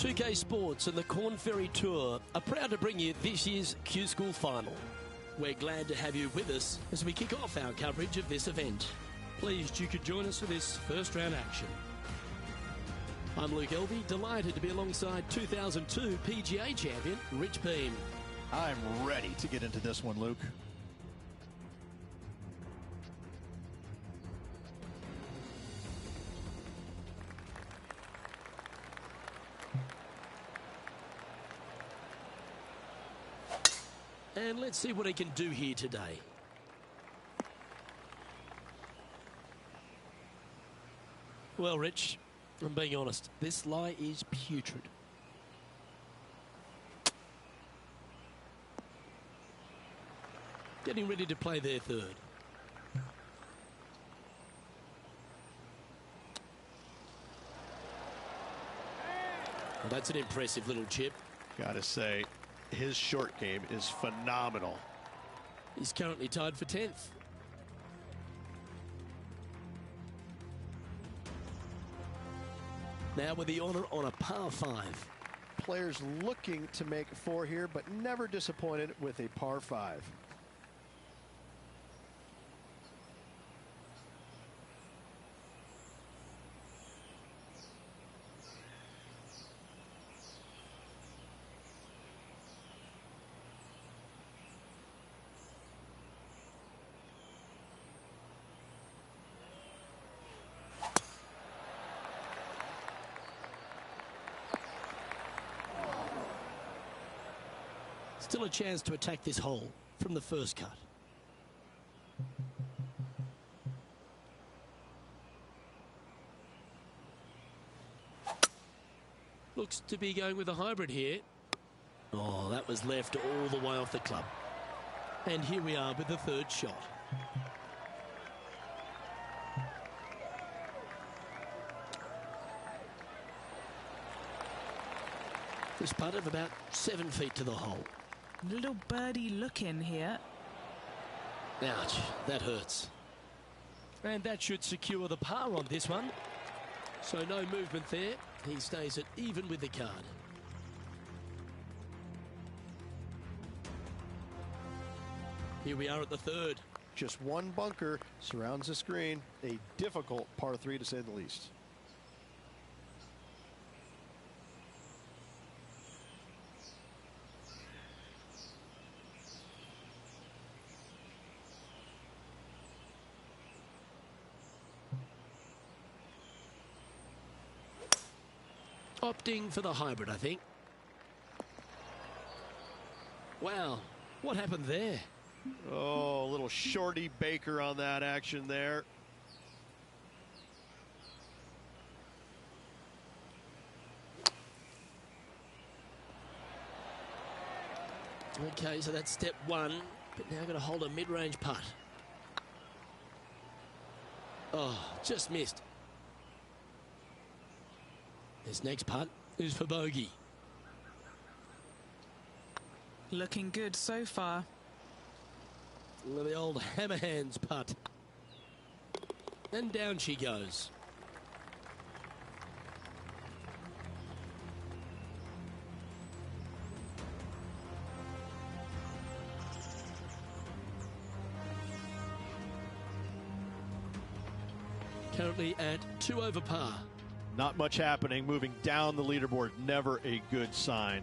2K Sports and the Corn Ferry Tour are proud to bring you this year's Q School Final. We're glad to have you with us as we kick off our coverage of this event. Pleased you could join us for this first round action. I'm Luke Elvey, delighted to be alongside 2002 PGA champion Rich Beam. I'm ready to get into this one, Luke. And let's see what he can do here today. Well, Rich, I'm being honest, this lie is putrid. Getting ready to play their third. Well, that's an impressive little chip. Gotta say, his short game is phenomenal. He's currently tied for 10th. Now with the honour on a par 5. Players looking to make 4 here, but never disappointed with a par 5. Still a chance to attack this hole from the first cut. Looks to be going with a hybrid here. Oh, that was left all the way off the club. And here we are with the third shot. This putt of about 7 feet to the hole. Little birdie look in here. Ouch, that hurts. And that should secure the par on this one. So no movement there. He stays at even with the card. Here we are at the third. Just one bunker surrounds the screen. A difficult par 3 to say the least. Opting for the hybrid, I think. Wow, what happened there? Oh, a little shorty Baker on that action there. Okay, so that's step 1, but now going to hold a mid-range putt. Oh, just missed. This next putt is for bogey. Looking good so far. Well, the old hammer hands putt. And down she goes. Currently at 2 over par. Not much happening. Moving down the leaderboard, never a good sign.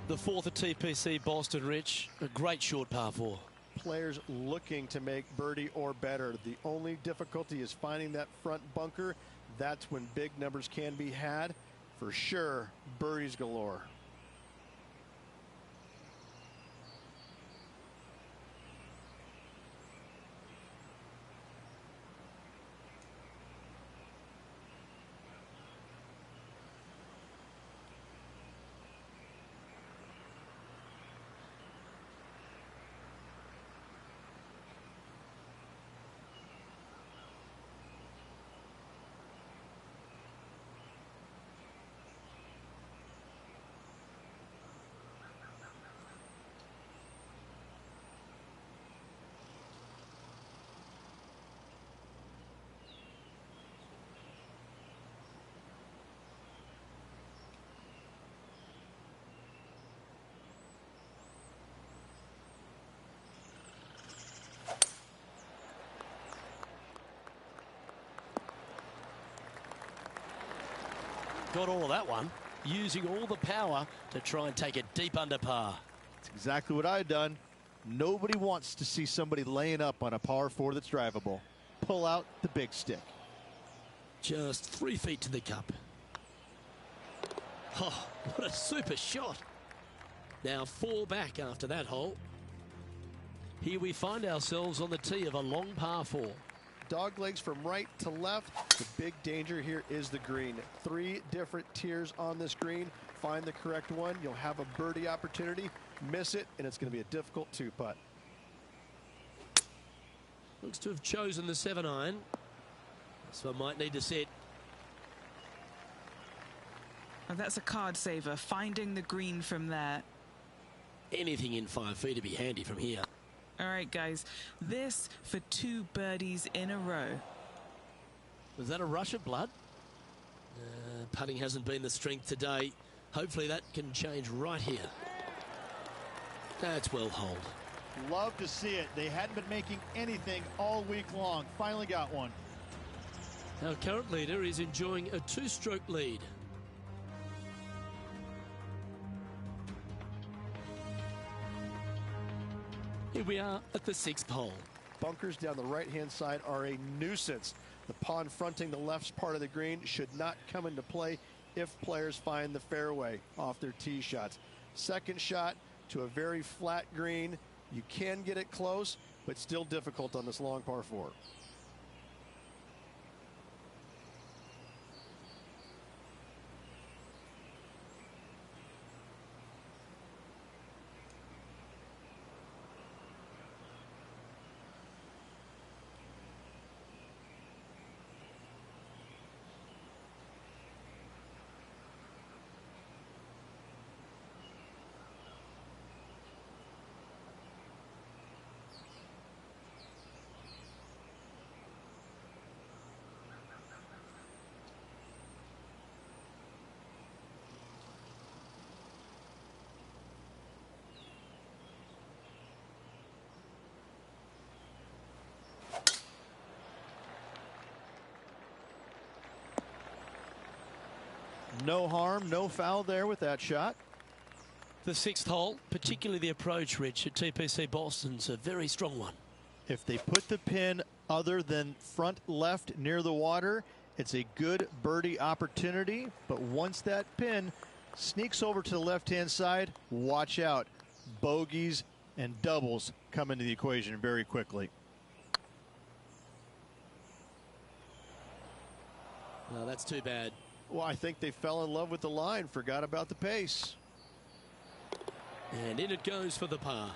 The fourth at TPC Boston, Rich. A great short par 4. Players looking to make birdie or better. The only difficulty is finding that front bunker. That's when big numbers can be had. For sure, birdies galore. got all of that one, using all the power to try and take it deep under par. That's exactly what I've done. Nobody wants to see somebody laying up on a par 4 that's drivable. Pull out the big stick. Just 3 feet to the cup. Oh, what a super shot. Now 4 back after that hole. Here we find ourselves on the tee of a long par 4. Dog legs from right to left. The big danger here is the green. 3 different tiers on this green. Find the correct one. You'll have a birdie opportunity. Miss it, and it's going to be a difficult 2-putt. Looks to have chosen the 7-iron. So I might need to set. Oh, that's a card saver, finding the green from there. Anything in 5 feet to be handy from here. All right, guys, this for 2 birdies in a row. Was that a rush of blood? Putting hasn't been the strength today. Hopefully that can change right here. That's well holed. Love to see it. They hadn't been making anything all week long. Finally got one. Our current leader is enjoying a 2-stroke lead. Here we are at the 6th hole. Bunkers down the right-hand side are a nuisance. The pond fronting the left part of the green should not come into play if players find the fairway off their tee shots. Second shot to a very flat green. You can get it close, but still difficult on this long par 4. No harm, no foul there with that shot. The 6th hole, particularly the approach, Rich, at TPC Boston's a very strong one. If they put the pin other than front left near the water, it's a good birdie opportunity. But once that pin sneaks over to the left-hand side, watch out. Bogeys and doubles come into the equation very quickly. No, that's too bad. Well, I think they fell in love with the line, forgot about the pace. And in it goes for the par.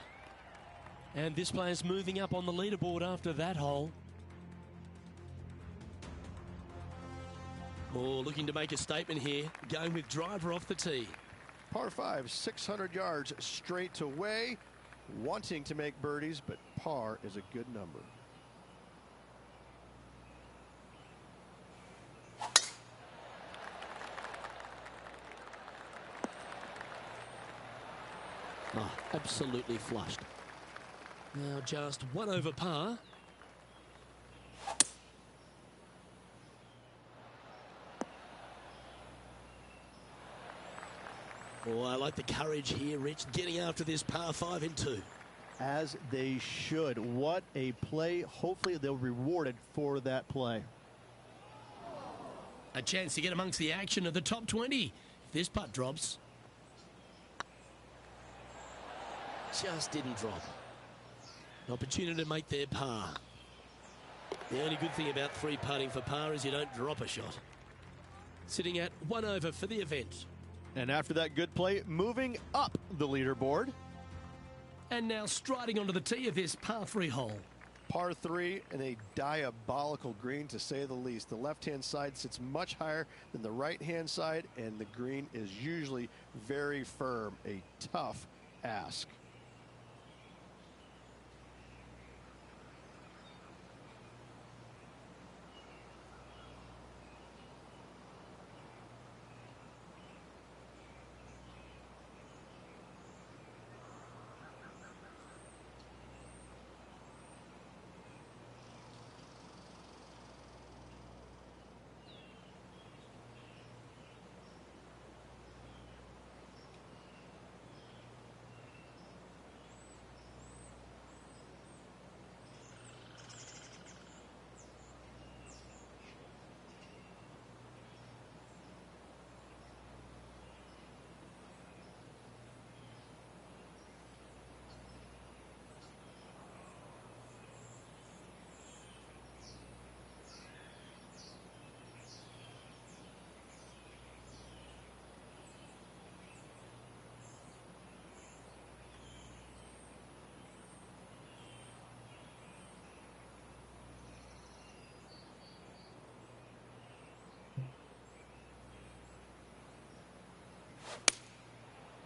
And this player's moving up on the leaderboard after that hole. Oh, looking to make a statement here, going with driver off the tee. Par 5, 600 yards straight away, wanting to make birdies, but par is a good number. Oh, absolutely flushed. Now just 1 over par. Oh, I like the courage here, Rich, getting after this par 5 in 2. As they should. What a play. Hopefully they'll be rewarded for that play. A chance to get amongst the action of the top 20 if this putt drops. Just didn't drop. An opportunity to make their par. The only good thing about 3 putting for par is you don't drop a shot. Sitting at 1 over for the event. And after that good play, moving up the leaderboard. And now striding onto the tee of this par 3 hole. Par 3 and a diabolical green, to say the least. The left-hand side sits much higher than the right-hand side, and the green is usually very firm. A tough ask.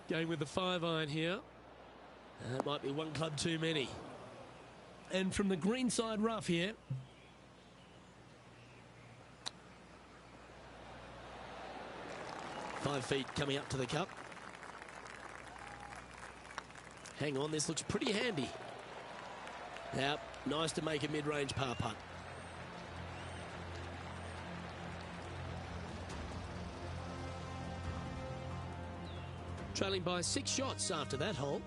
Going with the 5-iron here. That might be one club too many. And from the green side rough here. Five feet coming up to the cup. Hang on, this looks pretty handy. Now, nice to make a mid-range par putt. Trailing by 6 shots after that hole.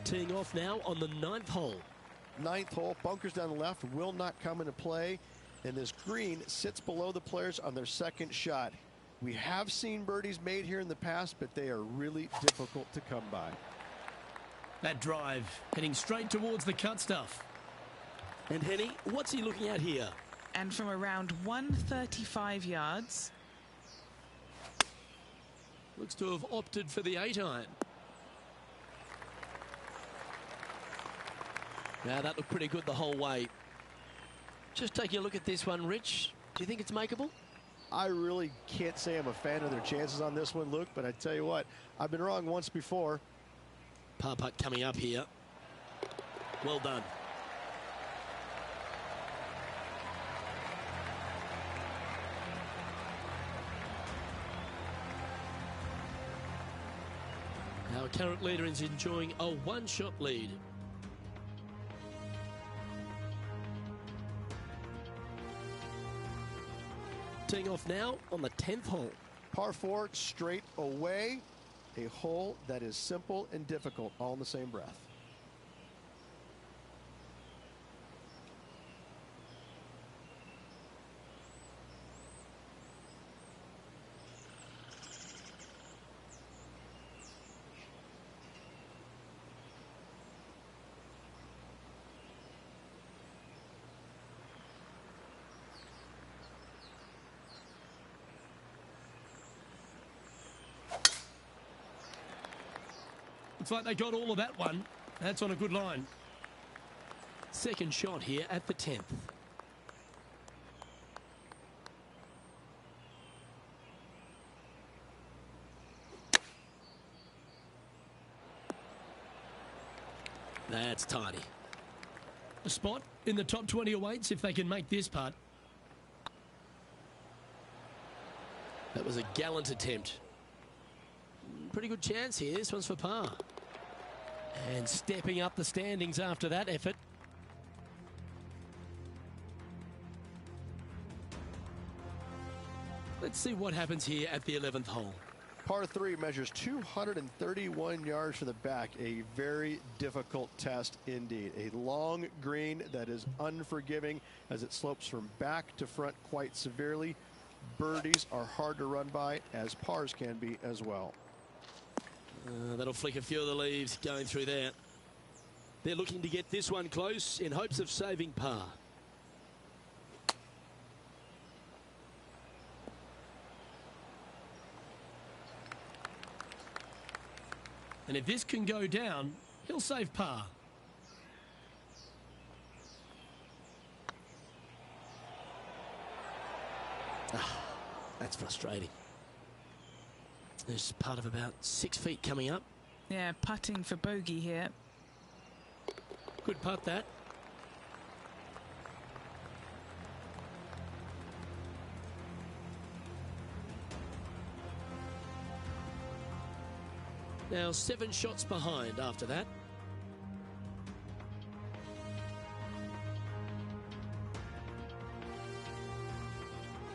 Teeing off now on the 9th hole. 9th hole, bunkers down the left will not come into play, and this green sits below the players on their second shot. We have seen birdies made here in the past, but they are really difficult to come by. That drive heading straight towards the cut stuff. And Henny, what's he looking at here? And from around 135 yards. Looks to have opted for the 8-iron. Now that looked pretty good the whole way. Just taking a look at this one, Rich. Do you think it's makeable? I really can't say I'm a fan of their chances on this one, Luke, but I tell you what, I've been wrong once before. Par putt coming up here. Well done. Our current leader is enjoying a one-shot lead. Teeing off now on the 10th hole. Par 4 straight away. A hole that is simple and difficult all in the same breath. Looks like they got all of that one. That's on a good line. Second shot here at the 10th. That's tidy. A spot in the top 20 awaits if they can make this putt. That was a gallant attempt. Pretty good chance here. This one's for par. And stepping up the standings after that effort. Let's see what happens here at the 11th hole. Par 3 measures 231 yards from the back. A very difficult test indeed. A long green that is unforgiving as it slopes from back to front quite severely. Birdies are hard to run by, as pars can be as well. That'll flick a few of the leaves going through there. They're looking to get this one close in hopes of saving par. And if this can go down, he'll save par. That's frustrating. There's part of about 6 feet coming up. Yeah, putting for bogey here. Good putt, that. Now 7 shots behind after that.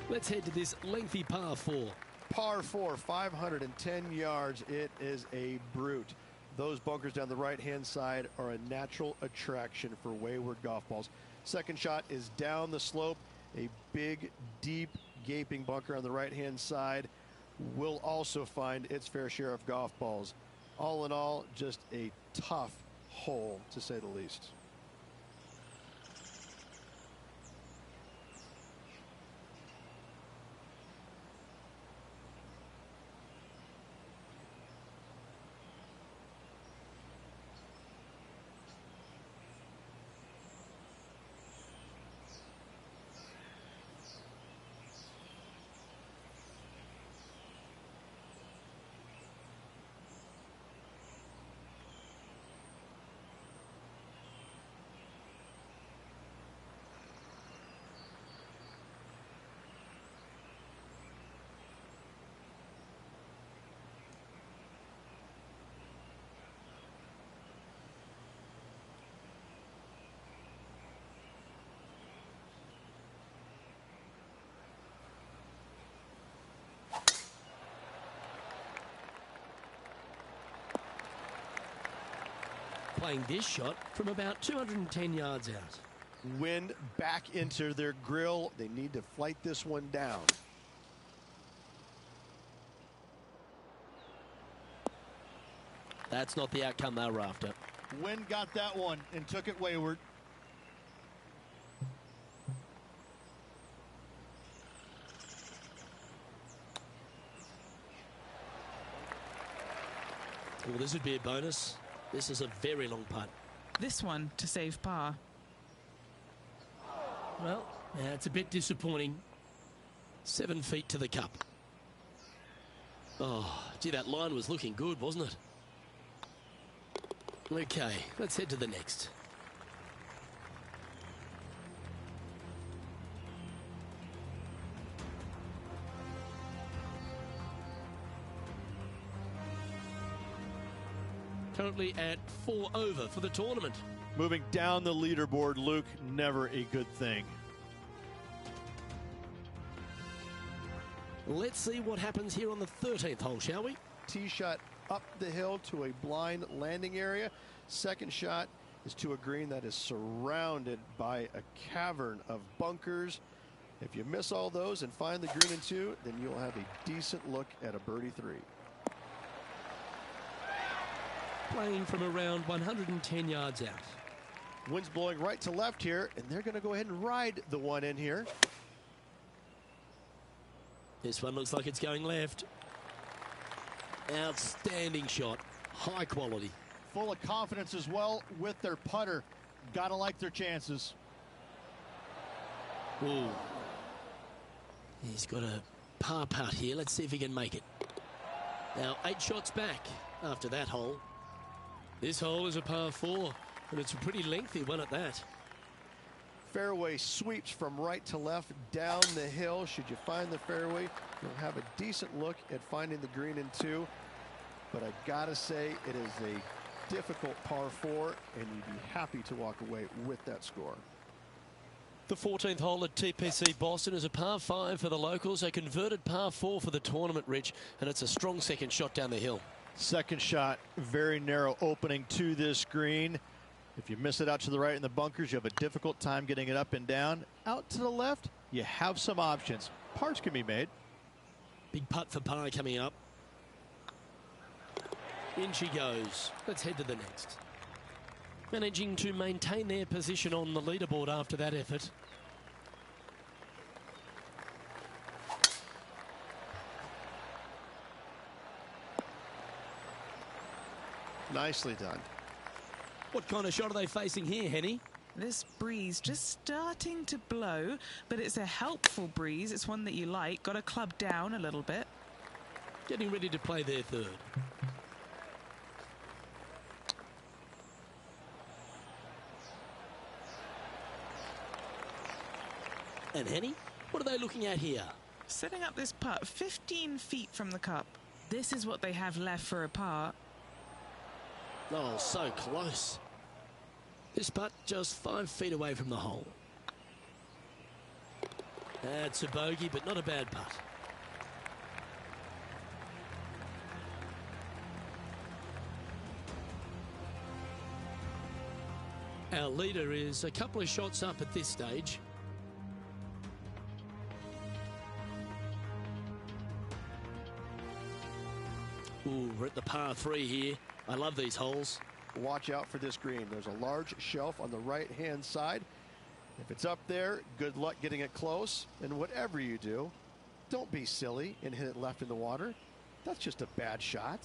Let's head to this lengthy par 4. Par 4, 510 yards. It is a brute. Those bunkers down the right-hand side are a natural attraction for wayward golf balls. Second shot is down the slope. A big, deep, gaping bunker on the right-hand side will also find its fair share of golf balls. All in all, just a tough hole, to say the least. playing this shot from about 210 yards out. Wind back into their grill. They need to flight this one down. That's not the outcome they were after. Wind got that one and took it wayward. Well, this would be a bonus. This is a very long putt. This one to save par. Well, yeah, it's a bit disappointing. 7 feet to the cup. Oh, gee, that line was looking good, wasn't it? Okay, let's head to the next. Currently at 4 over for the tournament. Moving down the leaderboard, Luke, never a good thing. Let's see what happens here on the 13th hole, shall we? Tee shot up the hill to a blind landing area. Second shot is to a green that is surrounded by a cavern of bunkers. If you miss all those and find the green in 2, then you'll have a decent look at a birdie 3. Playing from around 110 yards out. Wind's blowing right to left here, and they're going to go ahead and ride the one in here. This one looks like it's going left. Outstanding shot. High quality. Full of confidence as well with their putter. Gotta like their chances. Ooh. He's got a par putt here. Let's see if he can make it. Now 8 shots back after that hole. This hole is a par 4, and it's a pretty lengthy one at that. Fairway sweeps from right to left down the hill. Should you find the fairway, you'll have a decent look at finding the green in 2. But I gotta say, it is a difficult par 4, and you'd be happy to walk away with that score. The 14th hole at ps5 Boston is a par 5 for the locals, a converted par 4 for the tournament, Rich, and it's a strong second shot down the hill. Second shot, very narrow opening to this green. If you miss it out to the right in the bunkers, you have a difficult time getting it up and down. Out to the left, you have some options. Pars can be made. Big putt for par coming up. In she goes. Let's head to the next. Managing to maintain their position on the leaderboard after that effort. Nicely done. What kind of shot are they facing here, Henny? This breeze just starting to blow, but it's a helpful breeze. It's one that you like. Got to club down a little bit. Getting ready to play their 3rd. And Henny, what are they looking at here? Setting up this putt 15 feet from the cup. This is what they have left for a par. Oh, so close. This putt just 5 feet away from the hole. That's a bogey, but not a bad putt. Our leader is a couple of shots up at this stage. Ooh, we're at the par 3 here. I love these holes. Watch out for this green. There's a large shelf on the right-hand side. If it's up there, good luck getting it close. And whatever you do, don't be silly and hit it left in the water. That's just a bad shot.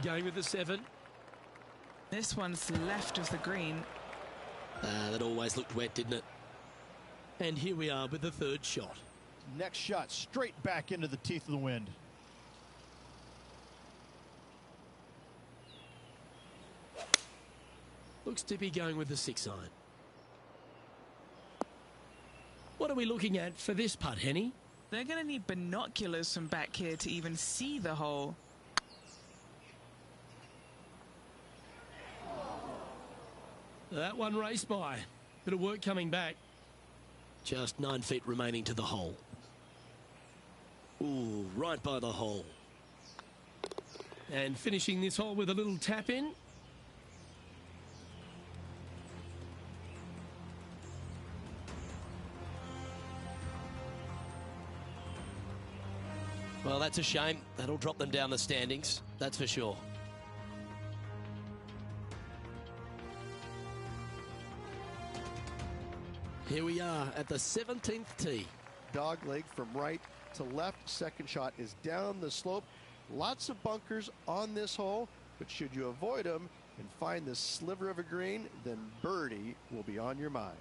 Going with the 7. This one's left of the green. That always looked wet, didn't it? And here we are with the 3rd shot. Next shot, straight back into the teeth of the wind. Looks to be going with the 6-iron. What are we looking at for this putt, Henny? They're going to need binoculars from back here to even see the hole. That one raced by. Bit of work coming back. Just 9 feet remaining to the hole. Ooh, right by the hole. And finishing this hole with a little tap in. Well, that's a shame. That'll drop them down the standings, that's for sure. Here we are at the 17th tee. Dog leg from right to left. Second shot is down the slope. Lots of bunkers on this hole, but should you avoid them and find this sliver of a green, then birdie will be on your mind.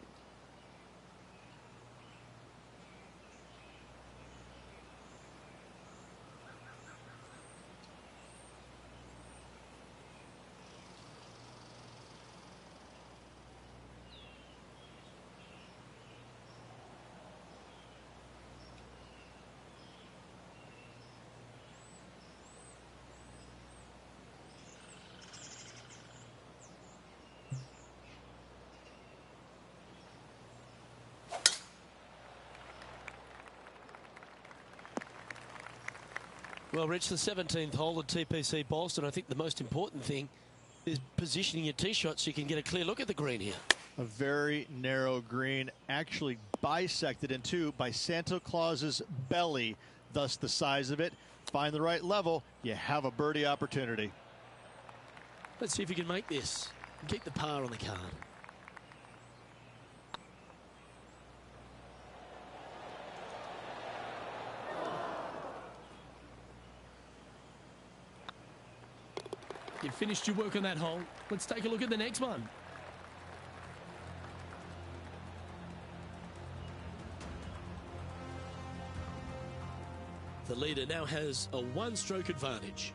Well, Rich, the 17th hole at TPC Boston. I think the most important thing is positioning your tee shot so you can get a clear look at the green here. A very narrow green, actually bisected in two by Santa Claus's belly, thus the size of it. Find the right level, you have a birdie opportunity. Let's see if you can make this. Keep the par on the card. You've finished your work on that hole. Let's take a look at the next one. The leader now has a 1-stroke advantage.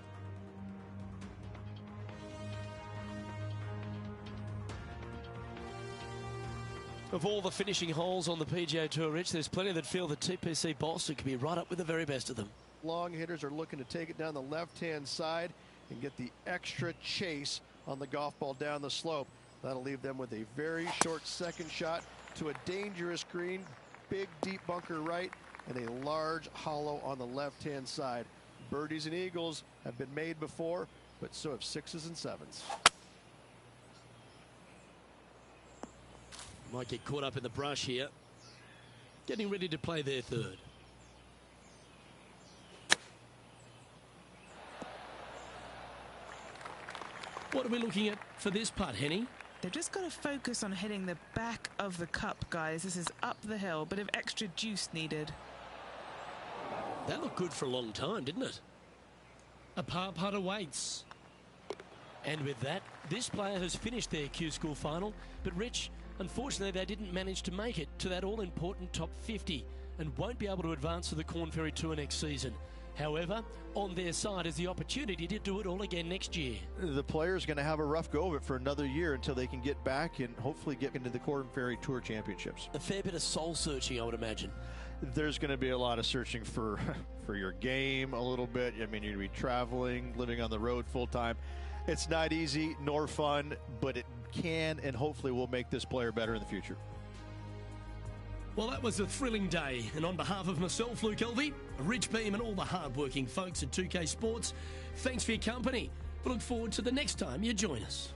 Of all the finishing holes on the PGA Tour, Rich, there's plenty that feel that TPC Boston could be right up with the very best of them. Long hitters are looking to take it down the left-hand side and get the extra chase on the golf ball down the slope. That'll leave them with a very short second shot to a dangerous green, big deep bunker right, and a large hollow on the left-hand side. Birdies and eagles have been made before, but so have 6s and 7s. Might get caught up in the brush here. Getting ready to play their 3rd. What are we looking at for this putt, Henny? They've just got to focus on hitting the back of the cup, guys. This is up the hill, bit of extra juice needed. That looked good for a long time, didn't it? A par putt awaits. And with that, this player has finished their Q School final. But Rich, unfortunately, they didn't manage to make it to that all-important top 50 and won't be able to advance to the Corn Ferry Tour next season. However, on their side is the opportunity to do it all again next year. The player's going to have a rough go of it for another year until they can get back and hopefully get into the Corn Ferry Tour Championships. A fair bit of soul searching, I would imagine. There's going to be a lot of searching for your game a little bit. I mean, you're going to be traveling, living on the road full time. It's not easy nor fun, but it can and hopefully will make this player better in the future. Well, that was a thrilling day, and on behalf of myself, Luke Elvey, Rich Beam, and all the hard-working folks at 2K Sports, thanks for your company. We look forward to the next time you join us.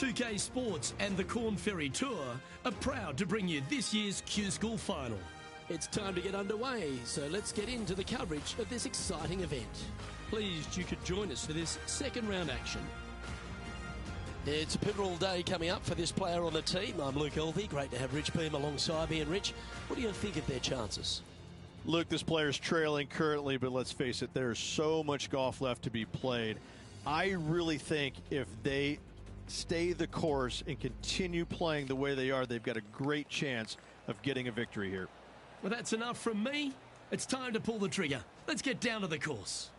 2K Sports and the Corn Ferry Tour are proud to bring you this year's Q School Final. It's time to get underway, so let's get into the coverage of this exciting event. Pleased you could join us for this second round action. It's a pivotal day coming up for this player on the team. I'm Luke Elvey. Great to have Rich Beam alongside me. And Rich, what do you think of their chances? Luke, this player's trailing currently, but let's face it, there's so much golf left to be played. I really think if they stay the course and continue playing the way they are, they've got a great chance of getting a victory here. Well, that's enough from me. It's time to pull the trigger. Let's get down to the course.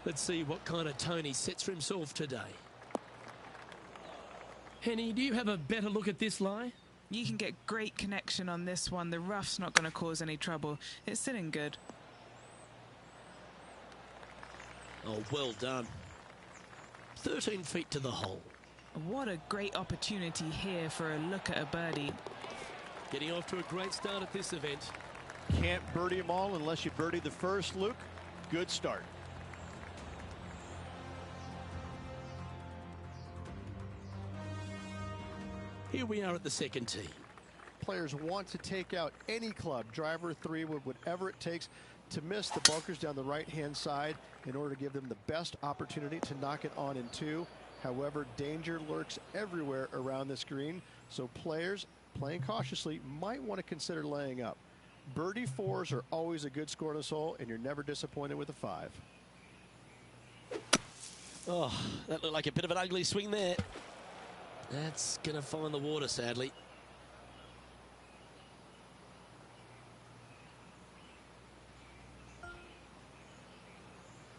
Let's see what kind of tone he sets for himself today. Henny, do you have a better look at this lie? You can get great connection on this one. The rough's not going to cause any trouble. It's sitting good. Oh, well done. 13 feet to the hole. What a great opportunity here for a look at a birdie. Getting off to a great start at this event. Can't birdie them all unless you birdie the first, Luke. Good start. Here we are at the second tee. Players want to take out any club, driver, three-wood, whatever it takes to miss the bunkers down the right-hand side in order to give them the best opportunity to knock it on in two. However, danger lurks everywhere around this green, so players playing cautiously might want to consider laying up. Birdie fours are always a good score to this hole, and you're never disappointed with a 5. Oh, that looked like a bit of an ugly swing there. That's going to find the water, sadly.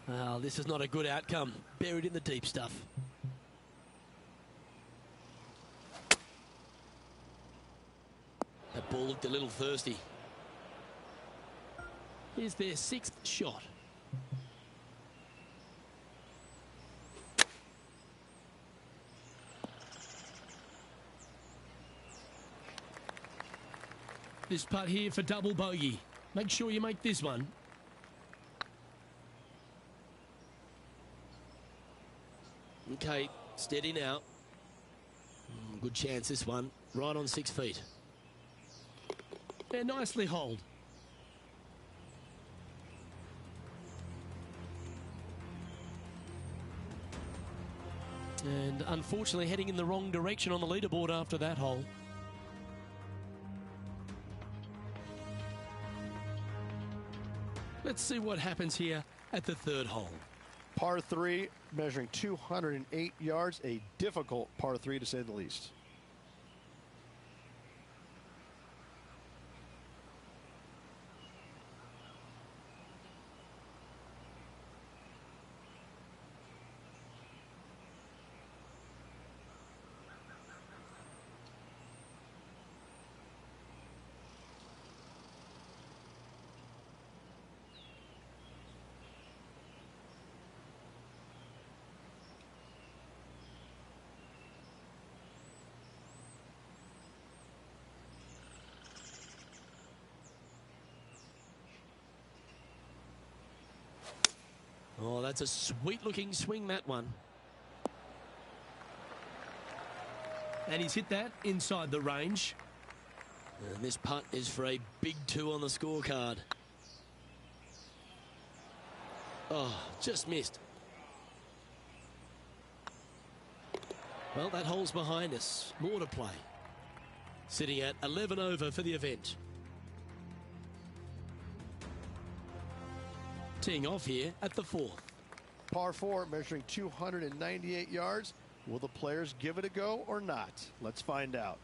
Well, this is not a good outcome. Buried in the deep stuff. That ball looked a little thirsty. Here's their 6th shot. This putt here for double bogey. Make sure you make this one. Okay, steady now. Good chance this one. Right on 6 feet. Yeah, nicely holed. And unfortunately heading in the wrong direction on the leaderboard after that hole. Let's see what happens here at the third hole. Par 3, measuring 208 yards, a difficult par 3 to say the least. Oh, that's a sweet-looking swing, that one. And he's hit that inside the range. And this putt is for a big 2 on the scorecard. Oh, just missed. Well, that hole's behind us. More to play. Sitting at 11 over for the event. Teeing off here at the 4th. Par 4, measuring 298 yards. Will the players give it a go or not? Let's find out.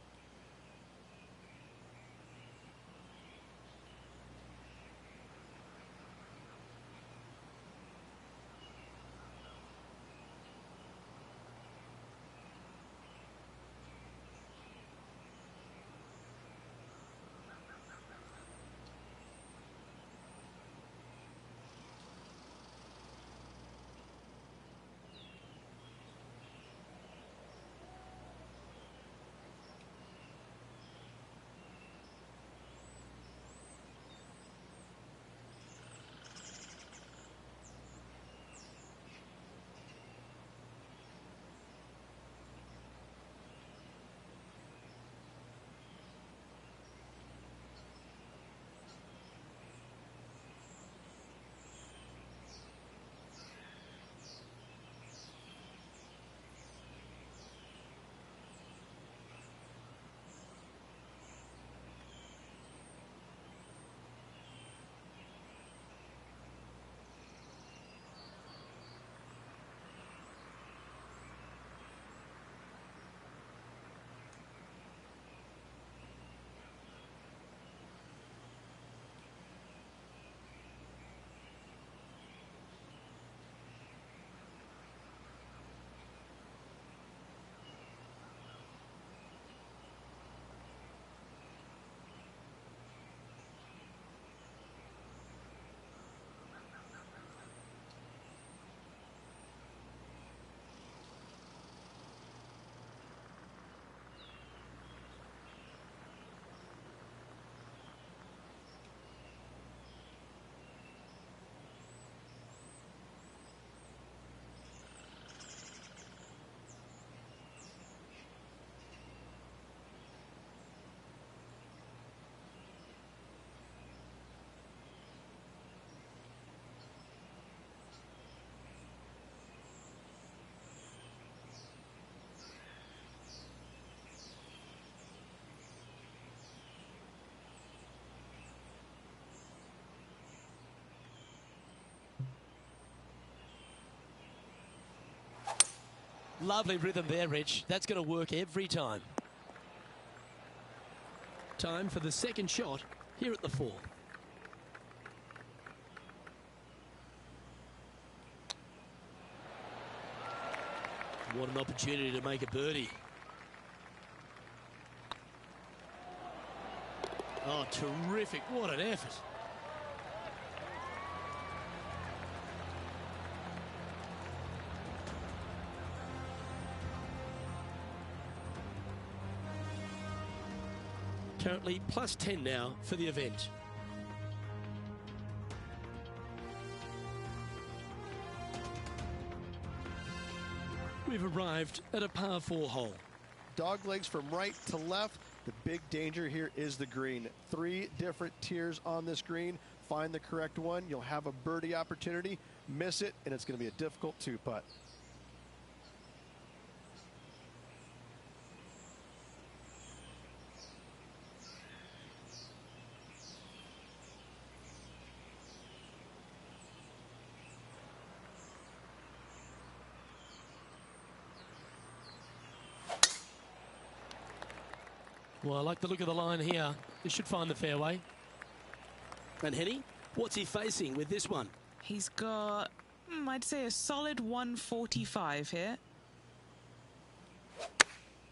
Lovely rhythm there, Rich. That's going to work every time. Time for the second shot here at the 4. What an opportunity to make a birdie. Oh, terrific. What an effort. Currently plus 10 now for the event. We've arrived at a par 4 hole. Dog legs from right to left. The big danger here is the green. 3 different tiers on this green. Find the correct one. You'll have a birdie opportunity. Miss it, and it's going to be a difficult 2-putt. Well, I like the look of the line here. This should find the fairway. And Henny, what's he facing with this one? He's got, I'd say, a solid 145 here.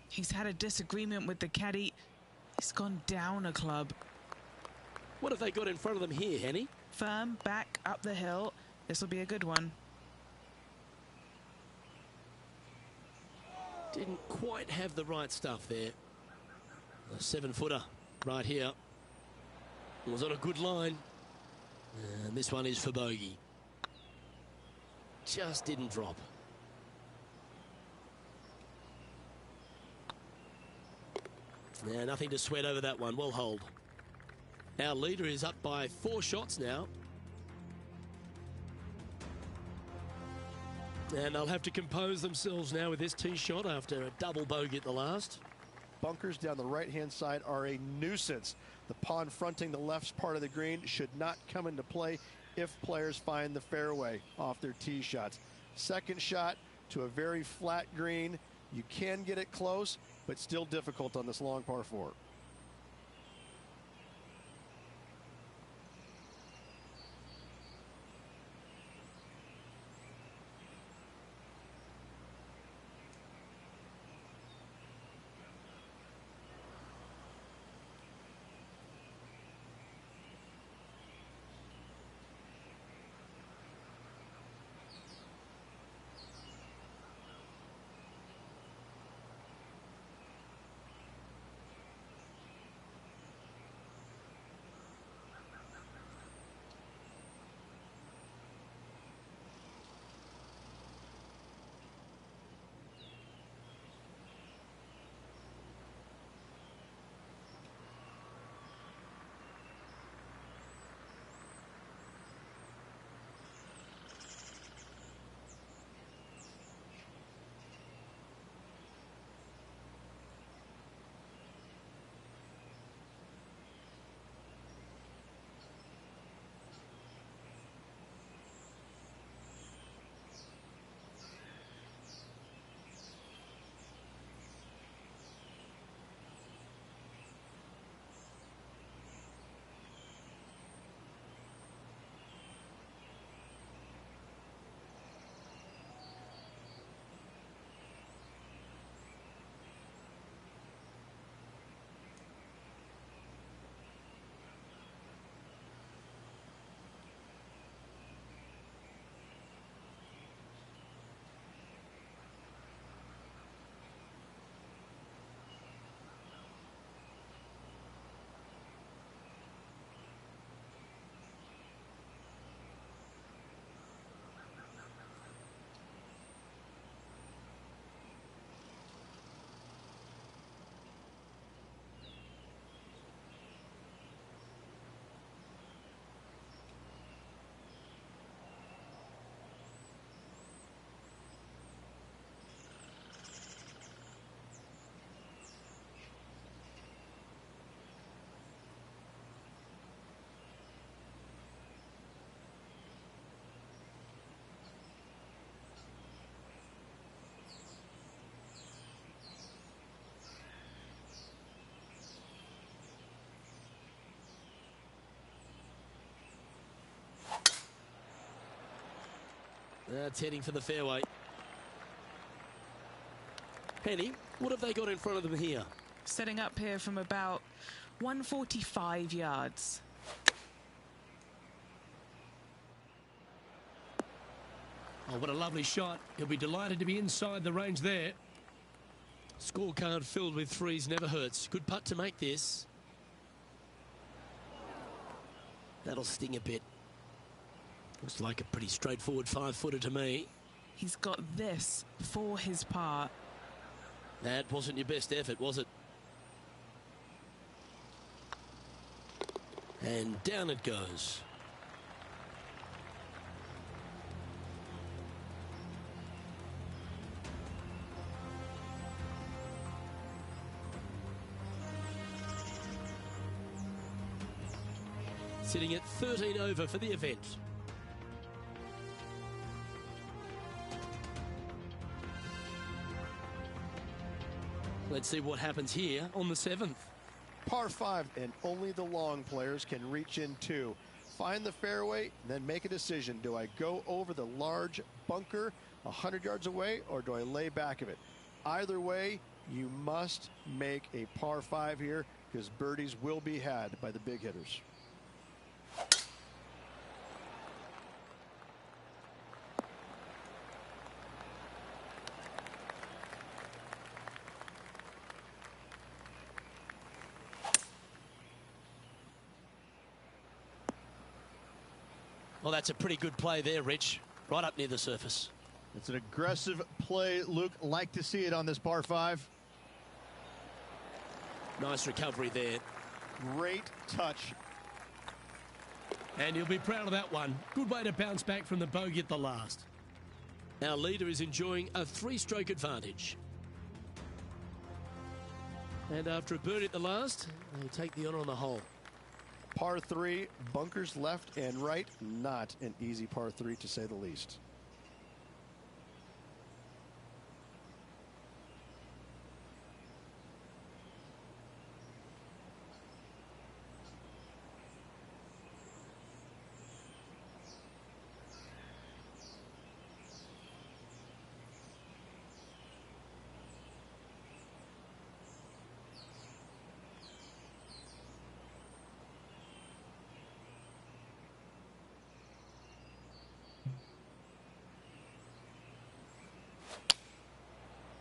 He's had a disagreement with the caddy. He's gone down a club. What have they got in front of them here, Henny? Firm, back, up the hill. This will be a good one. Didn't quite have the right stuff there. A 7-footer right here. It was on a good line. And this one is for bogey. Just didn't drop. Now, nothing to sweat over that one. Well hold. Our leader is up by 4 shots now. And they'll have to compose themselves now with this tee shot after a double bogey at the last. Bunkers down the right-hand side are a nuisance. The pond fronting the left part of the green should not come into play if players find the fairway off their tee shots. Second shot to a very flat green. You can get it close, but still difficult on this long par 4. That's heading for the fairway. Henny, what have they got in front of them here? Setting up here from about 145 yards. Oh, what a lovely shot. He'll be delighted to be inside the range there. Scorecard filled with threes never hurts. Good putt to make this. That'll sting a bit. Looks like a pretty straightforward 5-footer to me. He's got this for his part. That wasn't your best effort, was it? And down it goes. Sitting at 13 over for the event. Let's see what happens here on the 7th. Par 5, and only the long players can reach in two. Find the fairway, then make a decision. Do I go over the large bunker 100 yards away, or do I lay back of it? Either way, you must make a par 5 here, because birdies will be had by the big hitters. Well, that's a pretty good play there, Rich. Right up near the surface. It's an aggressive play, Luke. Like to see it on this par 5. Nice recovery there. Great touch. And he'll be proud of that one. Good way to bounce back from the bogey at the last. Our leader is enjoying a 3-stroke advantage. And after a birdie at the last, they'll take the honour on the hole. Par 3, bunkers left and right. Not an easy par 3, to say the least.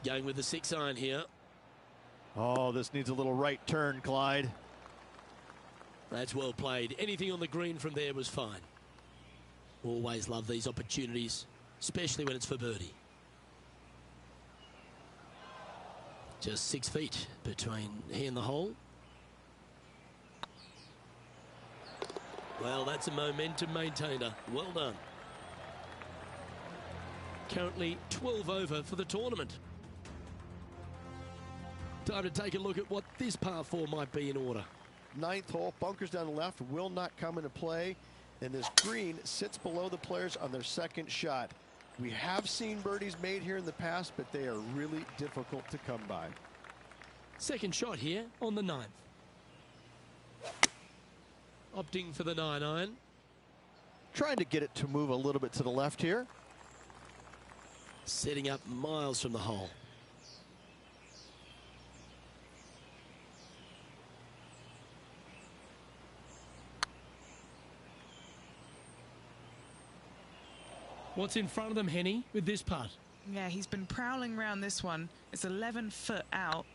Going with the 6-iron here. Oh, this needs a little right turn, Clyde. That's well played. Anything on the green from there was fine. Always love these opportunities, especially when it's for birdie. Just 6 feet between he and the hole. Well, that's a momentum maintainer. Well done. Currently 12 over for the tournament. Time to take a look at what this par 4 might be in order. 9th hole, bunkers down the left will not come into play, and this green sits below the players on their second shot. We have seen birdies made here in the past, but they are really difficult to come by. Second shot here on the 9th. Opting for the 9-iron. Trying to get it to move a little bit to the left here. Setting up miles from the hole. What's in front of them, Henny, with this putt? Yeah, he's been prowling around this one. It's 11 foot out.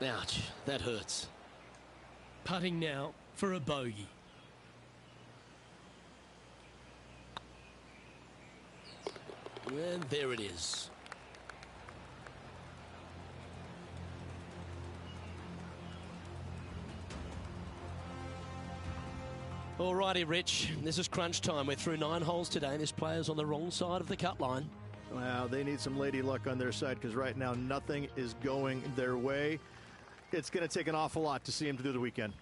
Ouch, that hurts. Putting now for a bogey. And there it is. Alrighty, Rich, this is crunch time. We're through 9 holes today. This player's on the wrong side of the cut line. Wow, they need some lady luck on their side, because right now nothing is going their way. It's going to take an awful lot to see him through the weekend.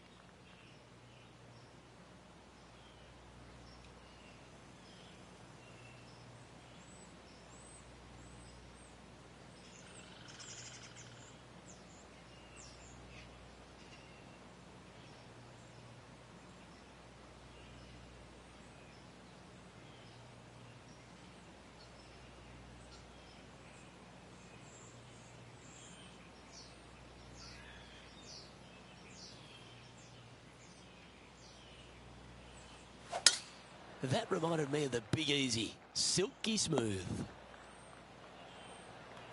That reminded me of the Big Easy. Silky smooth.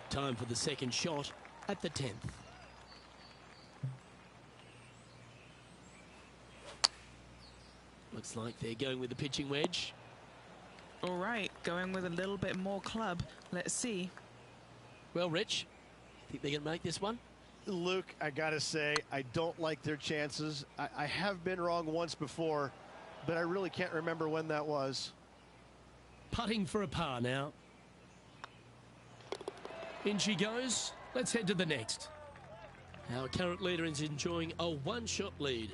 Time for the second shot at the 10th. Looks like they're going with the pitching wedge. All right, going with a little bit more club. Let's see. Well, Rich, think they can make this one? Luke, I gotta say, I don't like their chances. I have been wrong once before, but I really can't remember when that was. Putting for a par now. In she goes. Let's head to the next. Our current leader is enjoying a one-shot lead.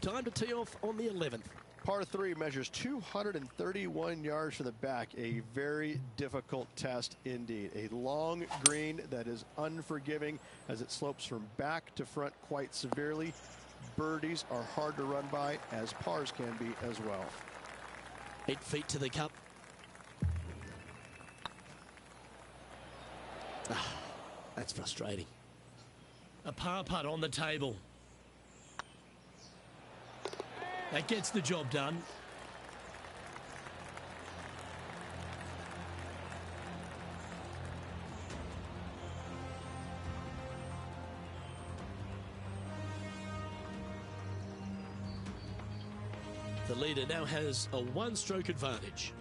Time to tee off on the 11th. Par 3 measures 231 yards from the back. A very difficult test indeed. A long green that is unforgiving as it slopes from back to front quite severely. Birdies are hard to run by, as pars can be as well. 8 feet to the cup. That's frustrating. A par putt on the table. That gets the job done. The leader now has a one-stroke advantage.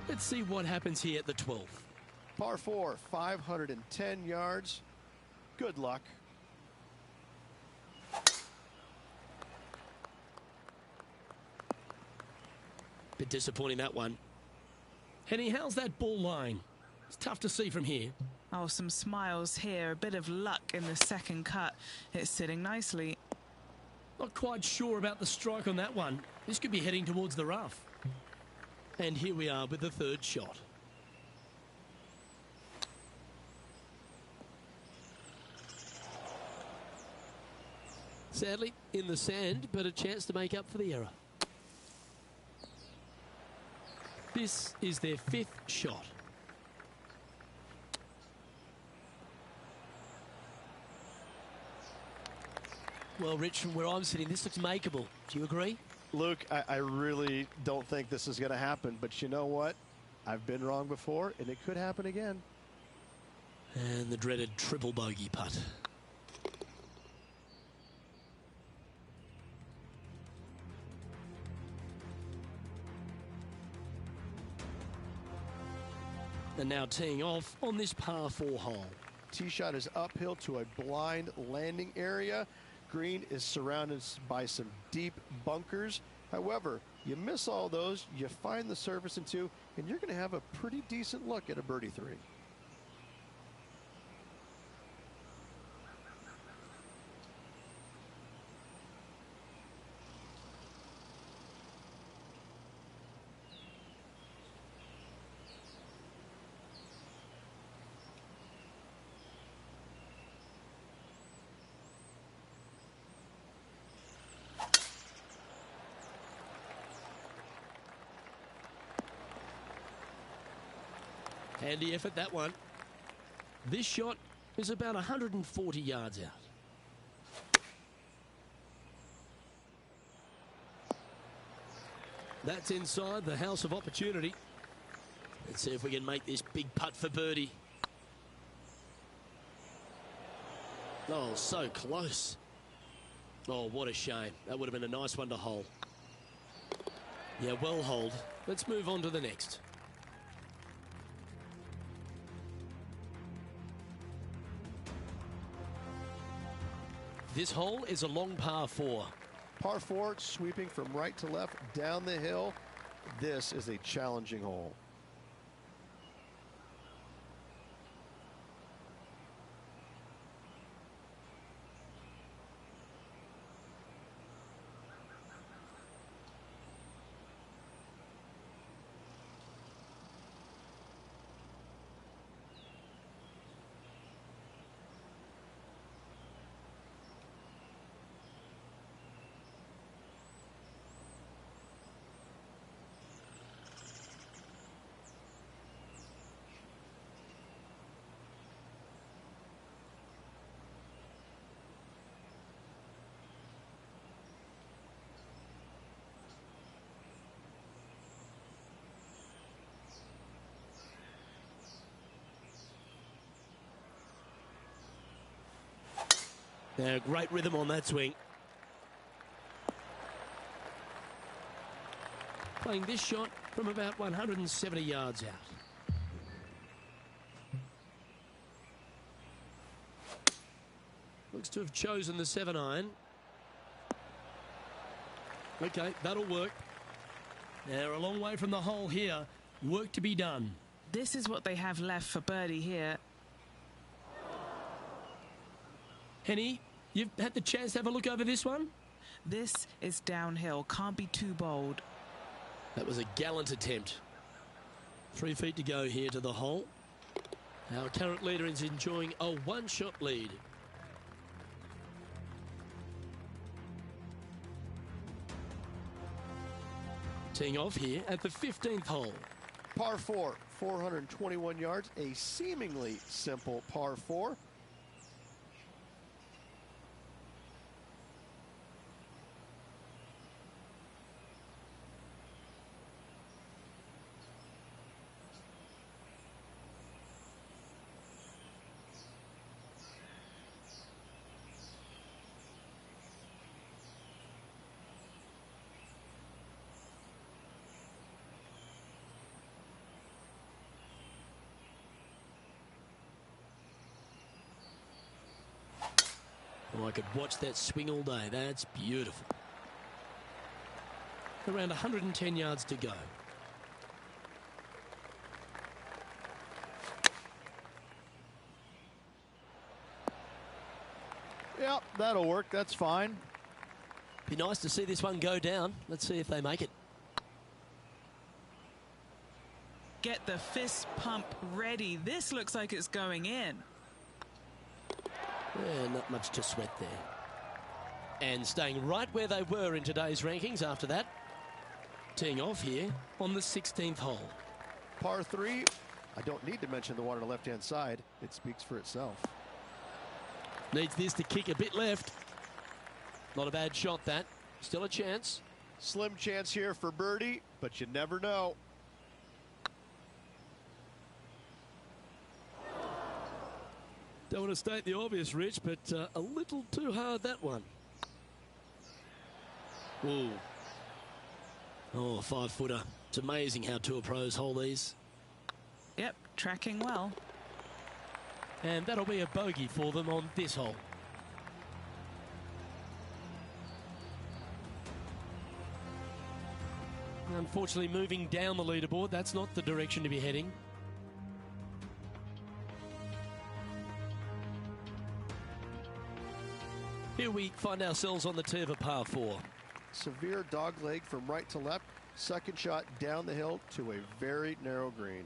Let's see what happens here at the 12th. Par 4, 510 yards. Good luck. Bit disappointing, that one. Henny, how's that ball lying? It's tough to see from here. Oh, some smiles here. A bit of luck in the second cut. It's sitting nicely. Not quite sure about the strike on that one. This could be heading towards the rough. And here we are with the third shot. Sadly, in the sand, but a chance to make up for the error. This is their 5th shot. Well, Rich, from where I'm sitting, this looks makeable. Do you agree? Luke, I really don't think this is going to happen, but you know what? I've been wrong before, and it could happen again. And the dreaded triple bogey putt. And now teeing off on this par 4 hole. Tee shot is uphill to a blind landing area. Green is surrounded by some deep bunkers. However, you miss all those, you find the surface in 2, and you're going to have a pretty decent look at a birdie 3. Handy effort, that one. This shot is about 140 yards out. That's inside the house of opportunity. Let's see if we can make this big putt for birdie. Oh, so close. Oh, what a shame. That would have been a nice one to hole. Yeah, well holed. Let's move on to the next. This hole is a long par 4. Par 4, sweeping from right to left down the hill. This is a challenging hole. Now, great rhythm on that swing. Playing this shot from about 170 yards out. Looks to have chosen the 7-iron. Okay, that'll work. They're a long way from the hole here. Work to be done. This is what they have left for birdie here. Henny, you've had the chance to have a look over this one? This is downhill. Can't be too bold. That was a gallant attempt. 3 feet to go here to the hole. Our current leader is enjoying a one-shot lead. Teeing off here at the 15th hole. Par 4, 421 yards, a seemingly simple par 4. Oh, I could watch that swing all day. That's beautiful. Around 110 yards to go. Yep, that'll work. That's fine. Be nice to see this one go down. Let's see if they make it. Get the fist pump ready. This looks like it's going in. Yeah, not much to sweat there. And staying right where they were in today's rankings after that. Teeing off here on the 16th hole. Par 3, I don't need to mention the one on the left-hand side. It speaks for itself. Needs this to kick a bit left. Not a bad shot, that. Still a chance. Slim chance here for birdie, but you never know. Don't want to state the obvious, Rich, but a little too hard, that one. Ooh. Oh, 5-footer. It's amazing how tour pros hold these. Yep, tracking well. And that'll be a bogey for them on this hole. Unfortunately, moving down the leaderboard, that's not the direction to be heading. Here we find ourselves on the tee of a par 4. Severe dog leg from right to left. Second shot down the hill to a very narrow green.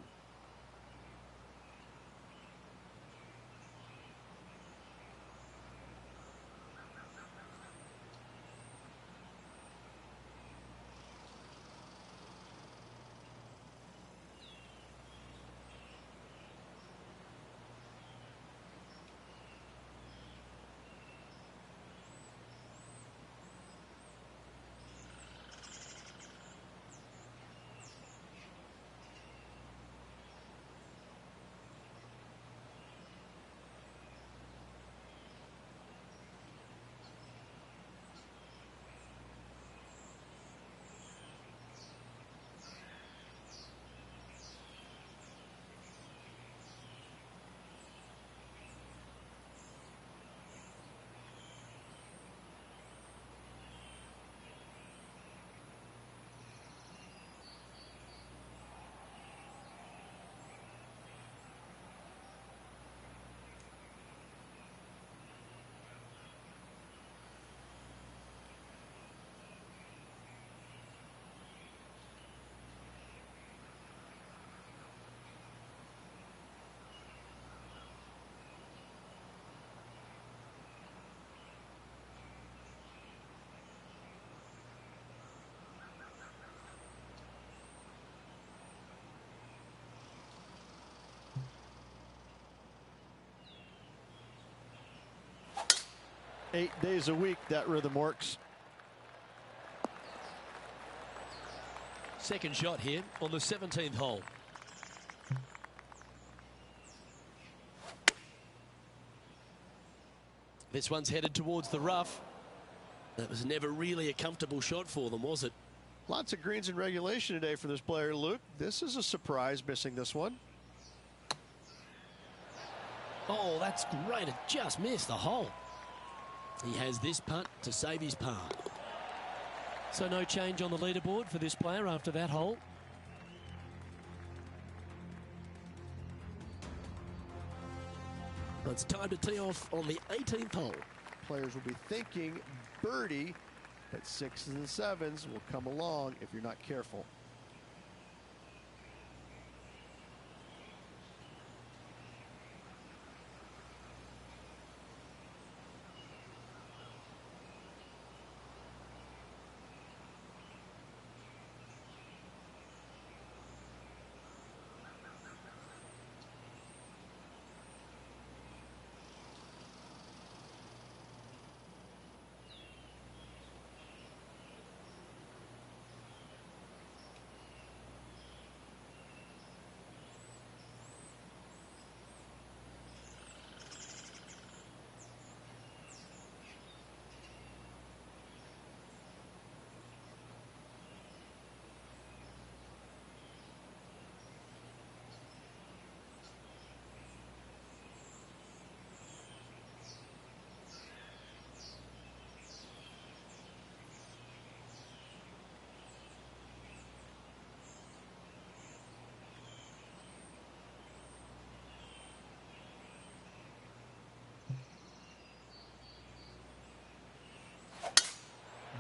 Eight days a week, that rhythm works. Second shot here on the 17th hole. This one's headed towards the rough. That was never really a comfortable shot for them, was it? Lots of greens in regulation today for this player, Luke. This is a surprise, missing this one. Oh, that's great. It just missed the hole. He has this putt to save his par. So no change on the leaderboard for this player after that hole. It's time to tee off on the 18th hole. Players will be thinking birdie, but 6s and 7s will come along if you're not careful.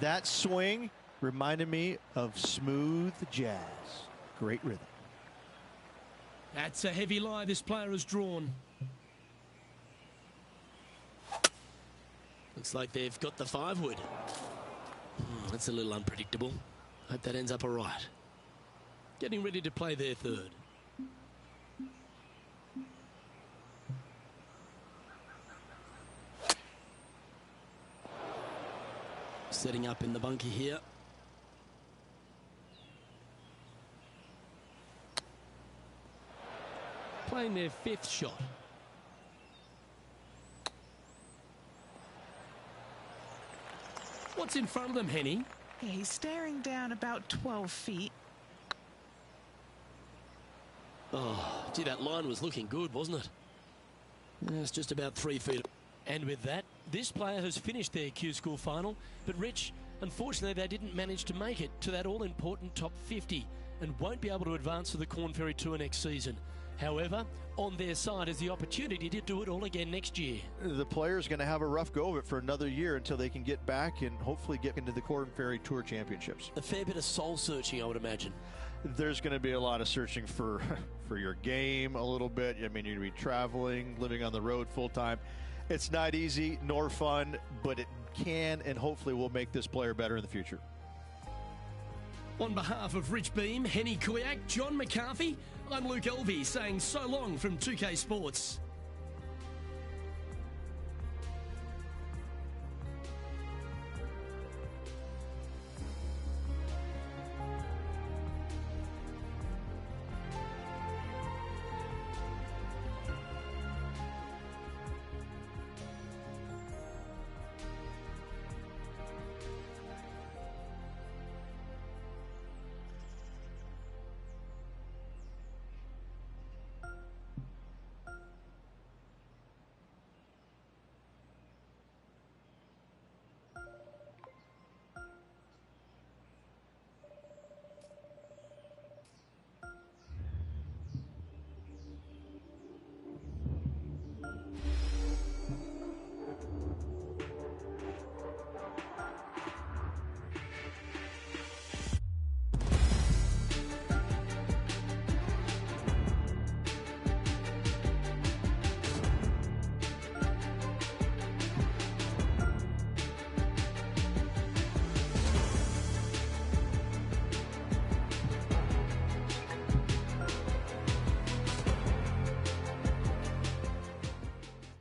That swing reminded me of smooth jazz. Great rhythm. That's a heavy lie this player has drawn. Looks like they've got the 5-wood. That's a little unpredictable. Hope that ends up all right. Getting ready to play their third. Setting up in the bunker here. Playing their 5th shot. What's in front of them, Henny? Yeah, he's staring down about 12 feet. Oh, gee, that line was looking good, wasn't it? It's just about 3 feet. And with that, this player has finished their Q School final. But Rich, unfortunately, they didn't manage to make it to that all-important top 50 and won't be able to advance to the Corn Ferry Tour next season. However, on their side is the opportunity to do it all again next year. The player's going to have a rough go of it for another year until they can get back and hopefully get into the Corn Ferry Tour Championships. A fair bit of soul-searching, I would imagine. There's going to be a lot of searching for your game a little bit. I mean, you're going to be traveling, living on the road full-time. It's not easy nor fun, but it can and hopefully will make this player better in the future. On behalf of Rich Beam, Henny Kuyak, John McCarthy, I'm Luke Elvey saying so long from 2K Sports.